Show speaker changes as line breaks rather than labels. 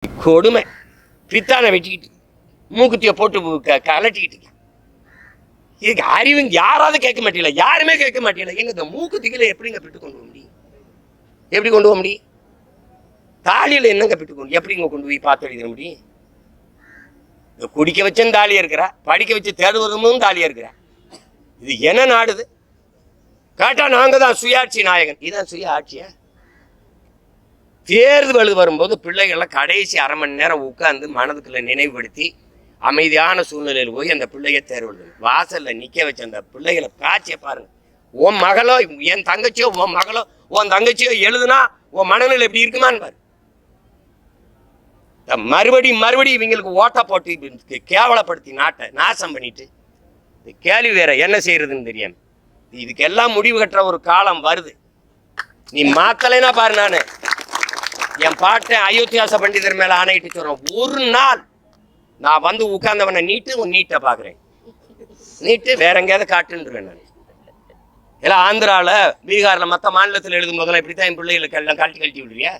கொடுமை. பித்தானை வெட்டிக்கிட்டு மூக்குத்தியை போட்டு கலட்டிக்கிட்டு இதுக்கு அறிவு யாராவது கேட்க மாட்டீங்களா? யாருமே கேட்க மாட்டீங்களா? எங்க இந்த மூக்குத்திகளை எப்படிங்க பிட்டு கொண்டு போக முடியும்? எப்படி கொண்டு போக முடியும்? தாலியில் என்னங்க பிட்டு கொண்டு எப்படிங்க கொண்டு போய் பார்த்து எழுத முடியும்? குடிக்க வச்சும் தாலியா இருக்கிறா, படிக்க வச்சு தேடுவதும் தாலியா இருக்கிறா. இது என்ன நாடுது? கேட்டா நாங்க தான் சுயாட்சி நாயகன். இதுதான் சுய ஆட்சியா? தேர்தல் வரும்போது பிள்ளைகள்லாம் கடைசி அரை மணி நேரம் உட்கார்ந்து மனதுக்குள்ள நினைவுபடுத்தி அமைதியான சூழ்நிலையில் போய் அந்த பிள்ளைய தேர்வு எழுதணும். வாசல்ல நிக்க வச்ச அந்த பிள்ளைகளை காட்சியை பாருங்க. உன் மகளோ என் தங்கச்சியோ உன் மகளோ உன் தங்கச்சியோ எழுதுனா உன் மனநிலை எப்படி இருக்குமான்னு பாரு. மறுபடி இவங்களுக்கு ஓட்ட போட்டு கேவலப்படுத்தி நாட்டை நாசம் பண்ணிட்டு கேள்வி வேற என்ன செய்யறதுன்னு தெரியாம இதுக்கெல்லாம் முடிவு கட்டுற ஒரு காலம் வருது. நீ மாத்தலைன்னா பாரு. நானு என் பாட்டை அயோத்தியாச பண்டிதர் மேல ஆணையிட்டு சொல்றேன், ஒரு நாள் நான் வந்து உட்கார்ந்தவனை நீட்டு உன் நீட்டை பாக்குறேன், நீட்டு வேற எங்கேயாவது காட்டுன்றேன். நான் எல்லாம் ஆந்திராவில் பீகாரில் மற்ற மாநிலத்தில் எழுதும் போதெல்லாம் இப்படித்தான் என் பிள்ளைகளுக்கு எல்லாம் கழட்டி விடுறியா?